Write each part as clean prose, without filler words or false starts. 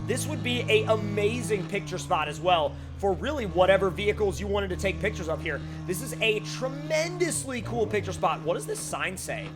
this would be an amazing picture spot as well for really whatever vehicles you wanted to take pictures of here. This is a tremendously cool picture spot. What does this sign say?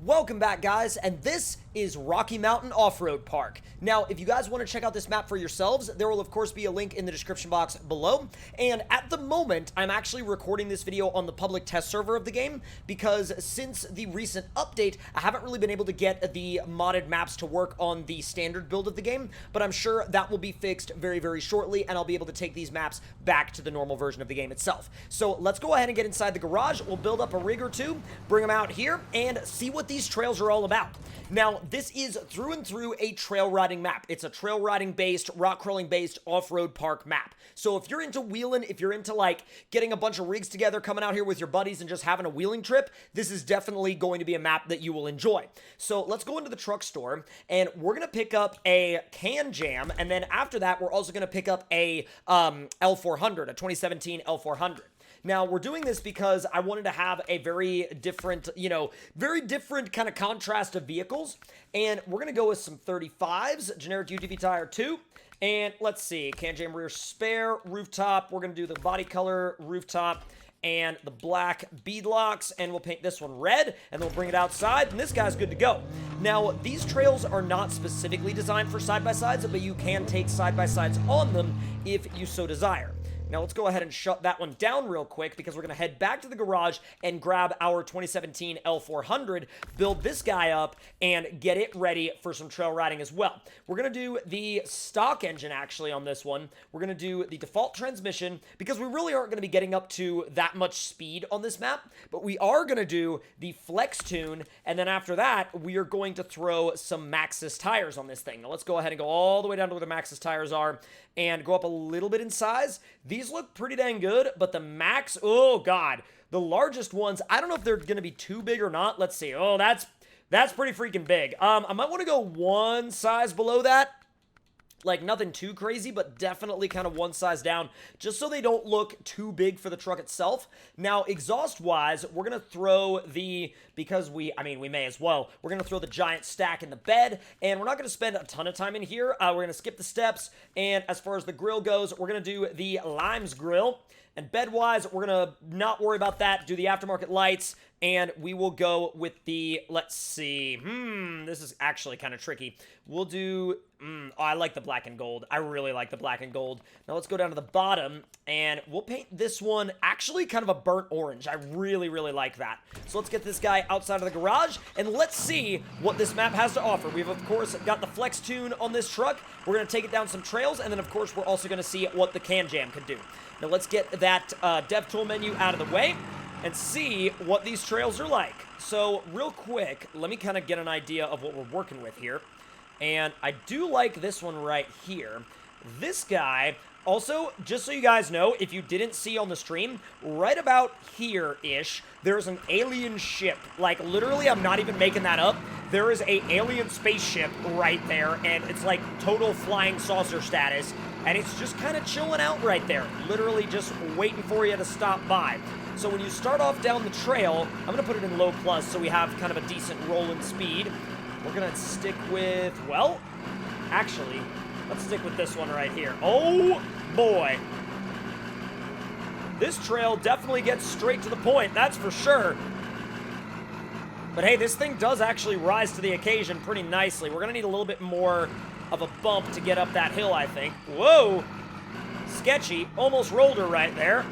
Welcome back, guys, and this is Rocky Mountain Off-Road Park. Now, if you guys want to check out this map for yourselves, there will of course be a link in the description box below, and at the moment, I'm actually recording this video on the public test server of the game, because since the recent update, I haven't really been able to get the modded maps to work on the standard build of the game, but I'm sure that will be fixed very, very shortly, and I'll be able to take these maps back to the normal version of the game itself. So let's go ahead and get inside the garage. We'll build up a rig or two, bring them out here, and see what these trails are all about. Now, this is through and through a trail riding map. It's a trail riding based, rock crawling based off-road park map. So if you're into wheeling, if you're into like getting a bunch of rigs together, coming out here with your buddies and just having a wheeling trip, this is definitely going to be a map that you will enjoy. So let's go into the truck store, and we're going to pick up a Can Jam, and then after that, we're also going to pick up a L400, a 2017 L400. Now, we're doing this because I wanted to have a very different, very different kind of contrast of vehicles. And we're going to go with some 35s, generic UTV tire 2. And let's see, Can Jam rear spare, rooftop. We're going to do the body color, rooftop, and the black beadlocks. And we'll paint this one red, and then we'll bring it outside. And this guy's good to go. Now, these trails are not specifically designed for side-by-sides, but you can take side-by-sides on them if you so desire. Now, let's go ahead and shut that one down real quick because we're going to head back to the garage and grab our 2017 L400, build this guy up, and get it ready for some trail riding as well. We're going to do the stock engine, actually, on this one. We're going to do the default transmission because we really aren't going to be getting up to that much speed on this map, but we are going to do the flex tune, and then after that, we are going to throw some Maxxis tires on this thing. Now, let's go ahead and go all the way down to where the Maxxis tires are and go up a little bit in size. These look pretty dang good, but the Max, oh god, the largest ones, I don't know if they're going to be too big or not. Let's see. Oh, that's pretty freaking big. I might want to go one size below that. Like, nothing too crazy, but definitely kind of one size down, just so they don't look too big for the truck itself. Now, exhaust-wise, we're going to throw the, because we may as well, we're going to throw the giant stack in the bed, and we're not going to spend a ton of time in here. We're going to skip the steps, and as far as the grill goes, we're going to do the Limes grill. And bed-wise, we're going to not worry about that, do the aftermarket lights, and we will go with the, let's see, this is actually kind of tricky. We'll do, oh, I like the black and gold. I really like the black and gold. Now let's go down to the bottom, and we'll paint this one actually kind of a burnt orange. I really, really like that. So let's get this guy outside of the garage, and let's see what this map has to offer. We've, of course, got the flex tune on this truck. We're going to take it down some trails, and then, of course, we're also going to see what the Can Jam can do. Now let's get that dev tool menu out of the way and see what these trails are like. So real quick, let me kind of get an idea of what we're working with here. And I do like this one right here. This guy, also, just so you guys know, if you didn't see on the stream, right about here-ish, there's an alien ship. Like, literally, I'm not even making that up. There is a alien spaceship right there, and it's like total flying saucer status. And it's just kind of chilling out right there, literally just waiting for you to stop by. So when you start off down the trail, I'm going to put it in low plus so we have kind of a decent rolling speed. We're going to stick with, well, actually, let's stick with this one right here. Oh, boy. This trail definitely gets straight to the point, that's for sure. But hey, this thing does actually rise to the occasion pretty nicely. We're going to need a little bit more of a bump to get up that hill, I think. Whoa! Sketchy. Almost rolled her right there.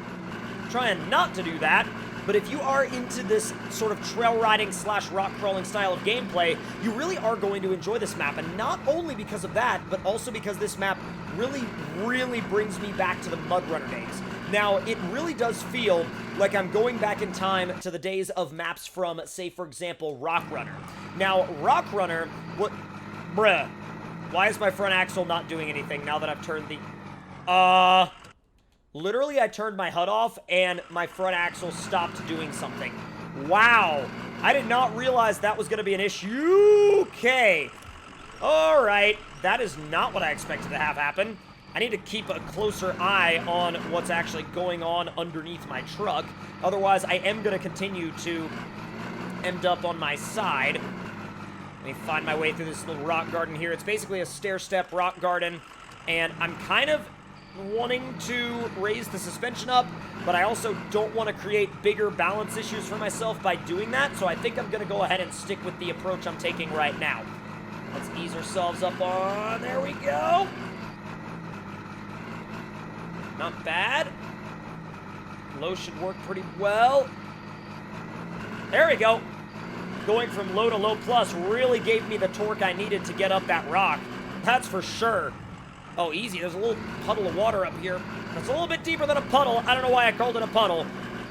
Trying not to do that. But if you are into this sort of trail riding / rock crawling style of gameplay, you really are going to enjoy this map. And not only because of that, but also because this map really, really brings me back to the MudRunner days. Now, it really does feel like I'm going back in time to the days of maps from, say, for example, RockRunner. Now, RockRunner, bruh. Why is my front axle not doing anything now that I've turned the... Literally, I turned my HUD off, and my front axle stopped doing something. Wow. I did not realize that was going to be an issue. Okay. All right. That is not what I expected to have happen. I need to keep a closer eye on what's actually going on underneath my truck. Otherwise, I am going to continue to end up on my side. Let me find my way through this little rock garden here. It's basically a stair-step rock garden, and I'm kind of wanting to raise the suspension up, but I also don't want to create bigger balance issues for myself by doing that, so I think I'm going to go ahead and stick with the approach I'm taking right now. Let's ease ourselves up on. There we go. Not bad. Low should work pretty well. There we go. Going from low to low plus really gave me the torque I needed to get up that rock. That's for sure. Oh, easy. There's a little puddle of water up here. It's a little bit deeper than a puddle. I don't know why I called it a puddle.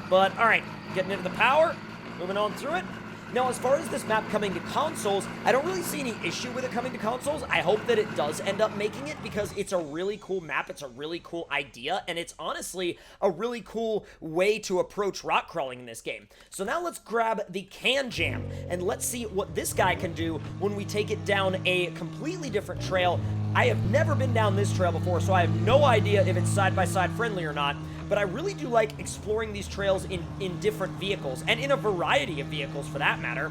But, all right. Getting into the power. Moving on through it. Now, as far as this map coming to consoles, I don't really see any issue with it coming to consoles. I hope that it does end up making it because it's a really cool map. It's a really cool idea, and it's honestly a really cool way to approach rock crawling in this game. So now let's grab the Can Jam, and let's see what this guy can do when we take it down a completely different trail. I have never been down this trail before, so I have no idea if it's side-by-side friendly or not. But I really do like exploring these trails in different vehicles, and in a variety of vehicles for that matter.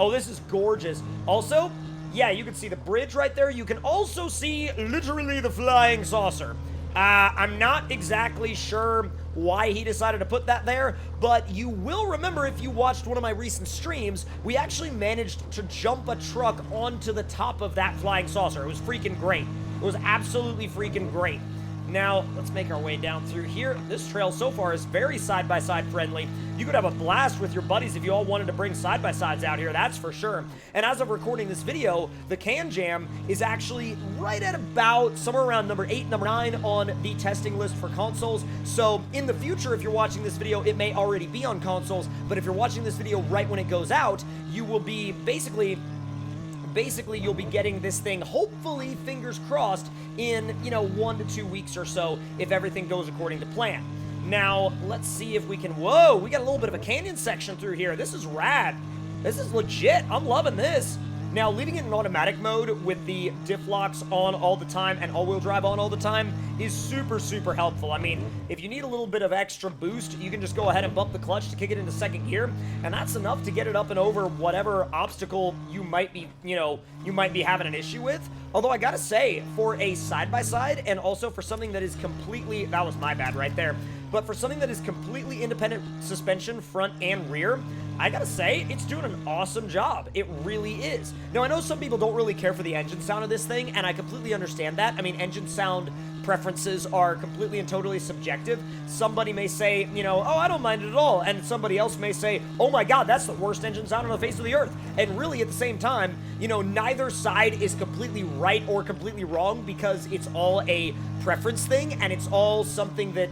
Oh, this is gorgeous. Also, yeah, you can see the bridge right there. You can also see literally the flying saucer. I'm not exactly sure why he decided to put that there, but you will remember if you watched one of my recent streams, we actually managed to jump a truck onto the top of that flying saucer. It was freaking great. It was absolutely freaking great. Now, let's make our way down through here. This trail so far is very side-by-side friendly. You could have a blast with your buddies if you all wanted to bring side-by-sides out here, that's for sure. And as of recording this video, the Can Jam is actually right at about somewhere around number 8, number 9 on the testing list for consoles. So in the future, if you're watching this video, it may already be on consoles, but if you're watching this video right when it goes out, you will be basically you'll be getting this thing, hopefully, fingers crossed, in, 1 to 2 weeks or so, if everything goes according to plan. Now, let's see if we can, whoa, we got a little bit of a canyon section through here. This is rad. This is legit. I'm loving this. Now, leaving it in automatic mode with the diff locks on all the time and all-wheel drive on all the time is super, super helpful. I mean, if you need a little bit of extra boost, you can just go ahead and bump the clutch to kick it into second gear, and that's enough to get it up and over whatever obstacle you might be, you might be having an issue with. Although I gotta say, for a side-by-side and also for something that is completely, that was my bad right there, but for something that is completely independent suspension, front and rear, I gotta say, it's doing an awesome job. It really is. Now, I know some people don't really care for the engine sound of this thing, and I completely understand that. I mean, engine sound preferences are completely and totally subjective. Somebody may say, oh, I don't mind it at all, and somebody else may say, oh my god, that's the worst engine sound on the face of the earth. And really, at the same time, neither side is completely right or completely wrong because it's all a preference thing, and it's all something that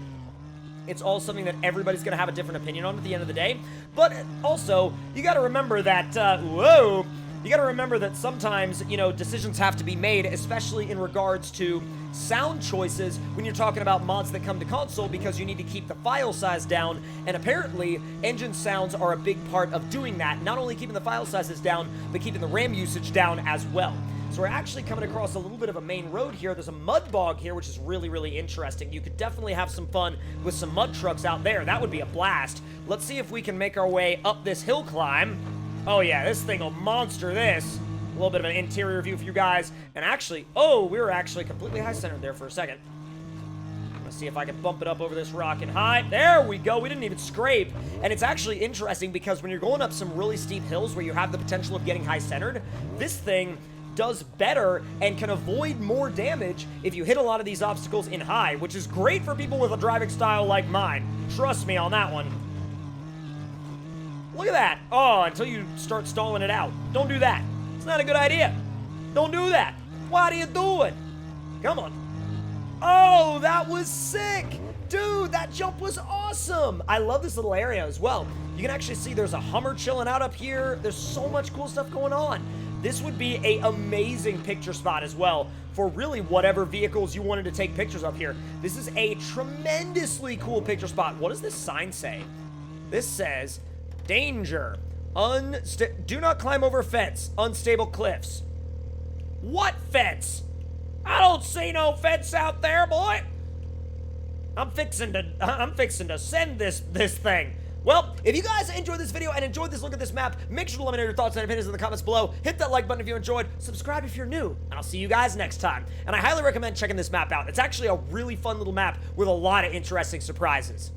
everybody's going to have a different opinion on at the end of the day. But also, you got to remember that, you got to remember that sometimes, decisions have to be made, especially in regards to sound choices when you're talking about mods that come to console, because you need to keep the file size down, and apparently, engine sounds are a big part of doing that, not only keeping the file sizes down, but keeping the RAM usage down as well. So we're actually coming across a little bit of a main road here. There's a mud bog here, which is really, really interesting. You could definitely have some fun with some mud trucks out there. That would be a blast. Let's see if we can make our way up this hill climb. Oh yeah, this thing will monster this. A little bit of an interior view for you guys. And actually, oh, we were actually completely high-centered there for a second. Let's see if I can bump it up over this rock and high. There we go. We didn't even scrape. And it's actually interesting because when you're going up some really steep hills where you have the potential of getting high-centered, this thing does better and can avoid more damage if you hit a lot of these obstacles in high, which is great for people with a driving style like mine. Trust me on that one. Look at that. Oh, until you start stalling it out. Don't do that. It's not a good idea. Don't do that. What are you doing? Come on. Oh, that was sick. Dude, that jump was awesome. I love this little area as well. You can actually see there's a Hummer chilling out up here. There's so much cool stuff going on. This would be an amazing picture spot as well for really whatever vehicles you wanted to take pictures of here. This is a tremendously cool picture spot. What does this sign say? This says, danger, do not climb over fence, unstable cliffs. What fence? I don't see no fence out there, boy. I'm fixing to send this thing. Well, if you guys enjoyed this video and enjoyed this look at this map, make sure to let me know your thoughts and opinions in the comments below. Hit that like button if you enjoyed, subscribe if you're new, and I'll see you guys next time. And I highly recommend checking this map out. It's actually a really fun little map with a lot of interesting surprises.